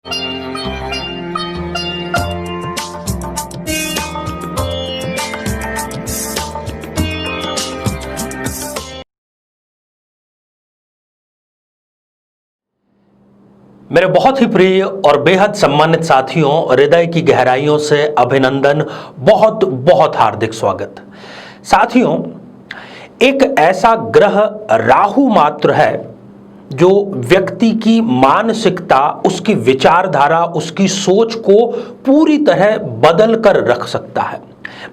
मेरे बहुत ही प्रिय और बेहद सम्मानित साथियों, हृदय की गहराइयों से अभिनंदन, बहुत बहुत हार्दिक स्वागत। साथियों, एक ऐसा ग्रह राहु मात्र है जो व्यक्ति की मानसिकता, उसकी विचारधारा, उसकी सोच को पूरी तरह बदल कर रख सकता है।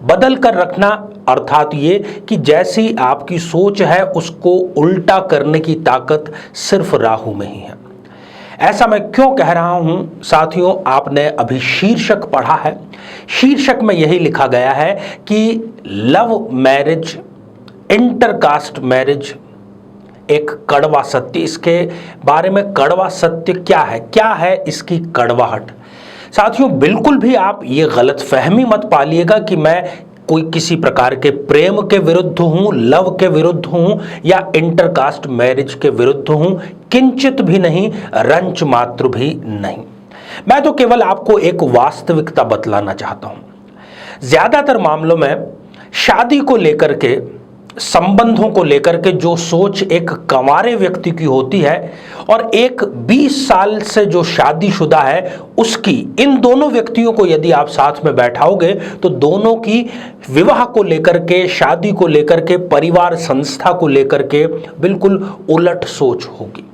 बदल कर रखना अर्थात ये कि जैसी आपकी सोच है उसको उल्टा करने की ताकत सिर्फ राहु में ही है। ऐसा मैं क्यों कह रहा हूं साथियों, आपने अभी शीर्षक पढ़ा है। शीर्षक में यही लिखा गया है कि लव मैरिज, इंटरकास्ट मैरिज एक कड़वा सत्य। इसके बारे में कड़वा सत्य क्या है इसकी कड़वाहट। साथियों, बिल्कुल भी आप ये गलतफहमी मत पालिएगा कि मैं कोई किसी प्रकार के प्रेम के विरुद्ध हूं, लव के विरुद्ध हूं या इंटरकास्ट मैरिज के विरुद्ध हूं। किंचित भी नहीं, रंच मात्र भी नहीं। मैं तो केवल आपको एक वास्तविकता बतलाना चाहता हूं। ज्यादातर मामलों में शादी को लेकर के, संबंधों को लेकर के जो सोच एक कंवारे व्यक्ति की होती है और एक 20 साल से जो शादीशुदा है उसकी, इन दोनों व्यक्तियों को यदि आप साथ में बैठाओगे तो दोनों की विवाह को लेकर के, शादी को लेकर के, परिवार संस्था को लेकर के बिल्कुल उलट सोच होगी।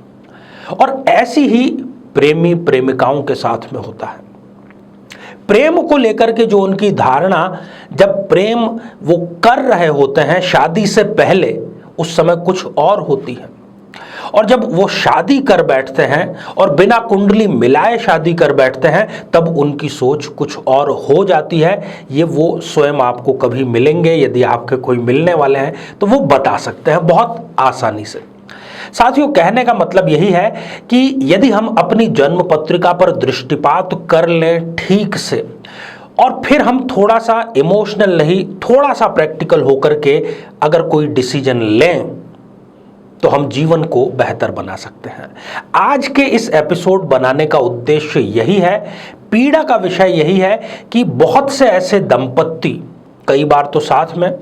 और ऐसी ही प्रेमी प्रेमिकाओं के साथ में होता है। प्रेम को लेकर के जो उनकी धारणा, जब प्रेम वो कर रहे होते हैं शादी से पहले, उस समय कुछ और होती है, और जब वो शादी कर बैठते हैं और बिना कुंडली मिलाए शादी कर बैठते हैं तब उनकी सोच कुछ और हो जाती है। ये वो स्वयं आपको कभी मिलेंगे, यदि आपके कोई मिलने वाले हैं तो वो बता सकते हैं बहुत आसानी से। साथियों, कहने का मतलब यही है कि यदि हम अपनी जन्म पत्रिका पर दृष्टिपात कर लें ठीक से और फिर हम थोड़ा सा इमोशनल नहीं, थोड़ा सा प्रैक्टिकल होकर के अगर कोई डिसीजन लें तो हम जीवन को बेहतर बना सकते हैं। आज के इस एपिसोड बनाने का उद्देश्य यही है, पीड़ा का विषय यही है कि बहुत से ऐसे दंपत्ति, कई बार तो साथ में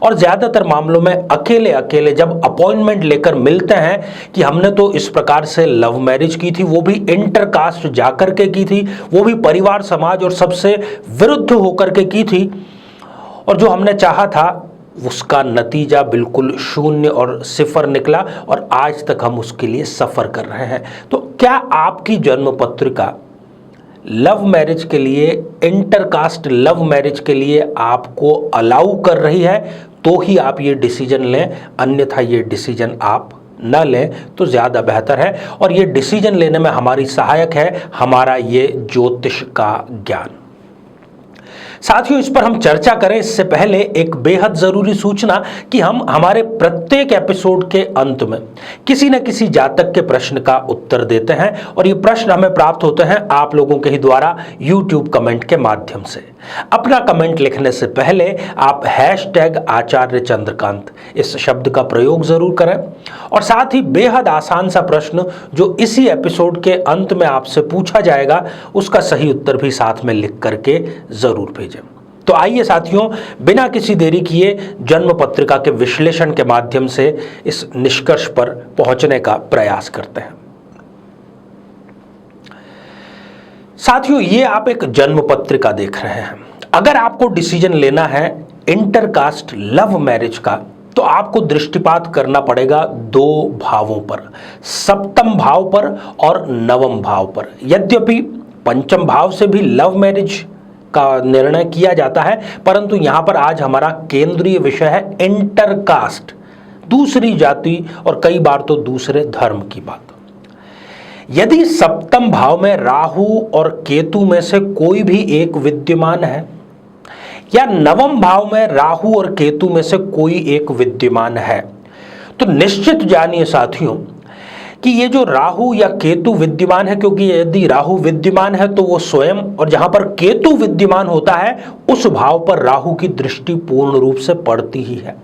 और ज्यादातर मामलों में अकेले अकेले जब अपॉइंटमेंट लेकर मिलते हैं कि हमने तो इस प्रकार से लव मैरिज की थी, वो भी इंटरकास्ट जाकर के की थी, वो भी परिवार समाज और सबसे विरुद्ध होकर के की थी, और जो हमने चाहा था उसका नतीजा बिल्कुल शून्य और सिफर निकला और आज तक हम उसके लिए सफर कर रहे हैं। तो क्या आपकी जन्म पत्रिका लव मैरिज के लिए, इंटरकास्ट लव मैरिज के लिए आपको अलाउ कर रही है? तो ही आप ये डिसीजन लें, अन्यथा ये डिसीजन आप न लें तो ज़्यादा बेहतर है। और ये डिसीजन लेने में हमारी सहायक है हमारा ये ज्योतिष का ज्ञान। साथियों, इस पर हम चर्चा करें इससे पहले एक बेहद जरूरी सूचना कि हम हमारे प्रत्येक एपिसोड के अंत में किसी न किसी जातक के प्रश्न का उत्तर देते हैं और ये प्रश्न हमें प्राप्त होते हैं आप लोगों के ही द्वारा YouTube कमेंट के माध्यम से। अपना कमेंट लिखने से पहले आप #आचार्य चंद्रकांत इस शब्द का प्रयोग जरूर करें और साथ ही बेहद आसान सा प्रश्न जो इसी एपिसोड के अंत में आपसे पूछा जाएगा उसका सही उत्तर भी साथ में लिख करके जरूर भेजें। तो आइए साथियों, बिना किसी देरी किए जन्म पत्रिका के विश्लेषण के माध्यम से इस निष्कर्ष पर पहुंचने का प्रयास करते हैं। साथियों, ये आप एक जन्म पत्रिका देख रहे हैं। अगर आपको डिसीजन लेना है इंटरकास्ट लव मैरिज का तो आपको दृष्टिपात करना पड़ेगा दो भावों पर, सप्तम भाव पर और नवम भाव पर। यद्यपि पंचम भाव से भी लव मैरिज का निर्णय किया जाता है, परंतु यहां पर आज हमारा केंद्रीय विषय है इंटरकास्ट, दूसरी जाति और कई बार तो दूसरे धर्म की बात। यदि सप्तम भाव में राहु और केतु में से कोई भी एक विद्यमान है या नवम भाव में राहु और केतु में से कोई एक विद्यमान है, तो निश्चित जानिए साथियों कि ये जो राहु या केतु विद्यमान है, क्योंकि यदि राहु विद्यमान है तो वो स्वयं, और जहां पर केतु विद्यमान होता है उस भाव पर राहु की दृष्टि पूर्ण रूप से पड़ती ही है।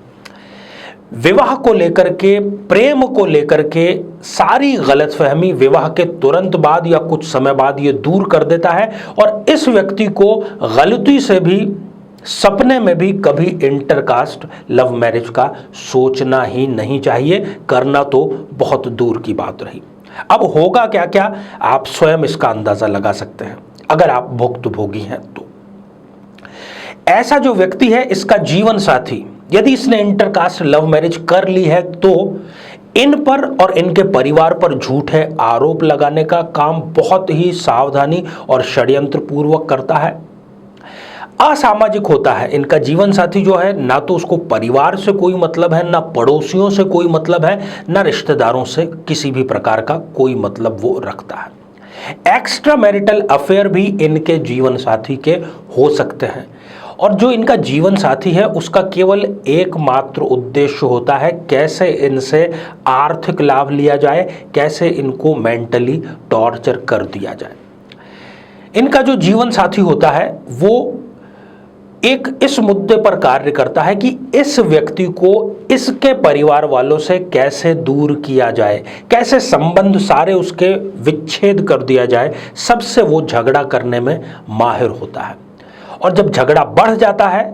विवाह को लेकर के, प्रेम को लेकर के सारी गलतफहमी विवाह के तुरंत बाद या कुछ समय बाद ये दूर कर देता है और इस व्यक्ति को गलती से भी सपने में भी कभी इंटरकास्ट लव मैरिज का सोचना ही नहीं चाहिए, करना तो बहुत दूर की बात रही। अब होगा क्या क्या आप स्वयं इसका अंदाजा लगा सकते हैं अगर आप भुक्तभोगी हैं तो। ऐसा जो व्यक्ति है, इसका जीवन साथी यदि इसने इंटरकास्ट लव मैरिज कर ली है तो इन पर और इनके परिवार पर झूठे आरोप लगाने का काम बहुत ही सावधानी और षड्यंत्र पूर्वक करता है। असामाजिक होता है इनका जीवन साथी जो है, ना तो उसको परिवार से कोई मतलब है, ना पड़ोसियों से कोई मतलब है, ना रिश्तेदारों से किसी भी प्रकार का कोई मतलब वो रखता है। एक्स्ट्रा मैरिटल अफेयर भी इनके जीवन साथी के हो सकते हैं और जो इनका जीवन साथी है उसका केवल एकमात्र उद्देश्य होता है कैसे इनसे आर्थिक लाभ लिया जाए, कैसे इनको मेंटली टॉर्चर कर दिया जाए। इनका जो जीवन साथी होता है वो एक इस मुद्दे पर कार्य करता है कि इस व्यक्ति को इसके परिवार वालों से कैसे दूर किया जाए, कैसे संबंध सारे उसके विच्छेद कर दिया जाए, सबसे वो झगड़ा करने में माहिर होता है। और जब झगड़ा बढ़ जाता है,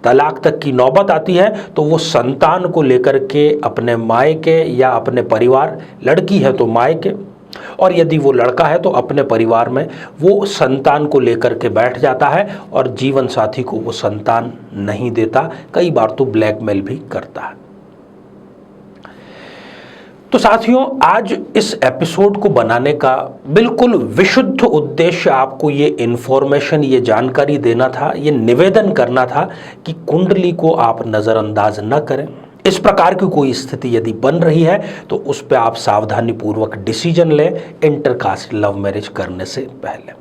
तलाक तक की नौबत आती है, तो वो संतान को लेकर के अपने मायके या अपने परिवार, लड़की है तो मायके और यदि वो लड़का है तो अपने परिवार में वो संतान को लेकर के बैठ जाता है और जीवन साथी को वो संतान नहीं देता, कई बार तो ब्लैकमेल भी करता है। तो साथियों, आज इस एपिसोड को बनाने का बिल्कुल विशुद्ध उद्देश्य आपको ये इन्फॉर्मेशन, ये जानकारी देना था, ये निवेदन करना था कि कुंडली को आप नज़रअंदाज न करें। इस प्रकार की कोई स्थिति यदि बन रही है तो उस पर आप सावधानी पूर्वक डिसीजन लें इंटरकास्ट लव मैरिज करने से पहले।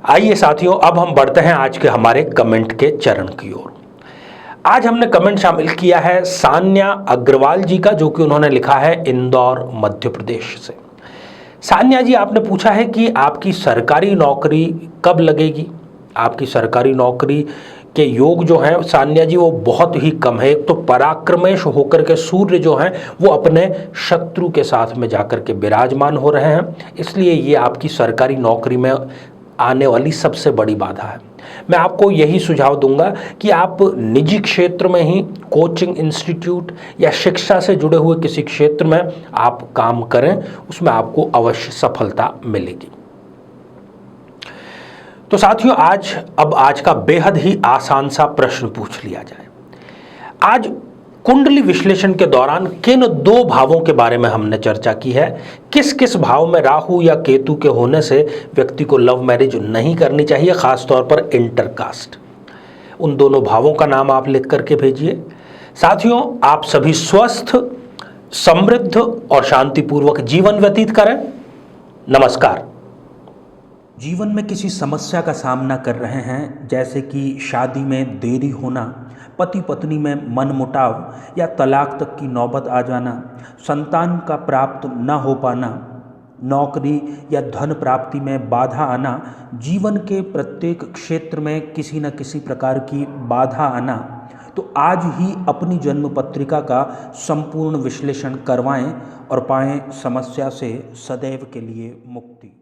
आइए साथियों, अब हम बढ़ते हैं आज के हमारे कमेंट के चरण की ओर। आज हमने कमेंट शामिल किया है सान्या अग्रवाल जी का, जो कि उन्होंने लिखा है इंदौर मध्य प्रदेश से। सान्या जी, आपने पूछा है कि आपकी सरकारी नौकरी कब लगेगी। आपकी सरकारी नौकरी के योग जो हैं सान्या जी वो बहुत ही कम है। एक तो पराक्रमेश होकर के सूर्य जो हैं वो अपने शत्रु के साथ में जाकर के विराजमान हो रहे हैं, इसलिए ये आपकी सरकारी नौकरी में आने वाली सबसे बड़ी बाधा है। मैं आपको यही सुझाव दूंगा कि आप निजी क्षेत्र में ही कोचिंग इंस्टीट्यूट या शिक्षा से जुड़े हुए किसी क्षेत्र में आप काम करें, उसमें आपको अवश्य सफलता मिलेगी। तो साथियों, आज का बेहद ही आसान सा प्रश्न पूछ लिया जाए। आज कुंडली विश्लेषण के दौरान किन दो भावों के बारे में हमने चर्चा की है, किस किस भाव में राहु या केतु के होने से व्यक्ति को लव मैरिज नहीं करनी चाहिए, खासतौर पर इंटरकास्ट। उन दोनों भावों का नाम आप लिख करके भेजिए। साथियों, आप सभी स्वस्थ, समृद्ध और शांतिपूर्वक जीवन व्यतीत करें। नमस्कार। जीवन में किसी समस्या का सामना कर रहे हैं, जैसे कि शादी में देरी होना, पति पत्नी में मनमुटाव या तलाक तक की नौबत आ जाना, संतान का प्राप्त न हो पाना, नौकरी या धन प्राप्ति में बाधा आना, जीवन के प्रत्येक क्षेत्र में किसी न किसी प्रकार की बाधा आना, तो आज ही अपनी जन्म पत्रिका का संपूर्ण विश्लेषण करवाएं और पाएं समस्या से सदैव के लिए मुक्ति।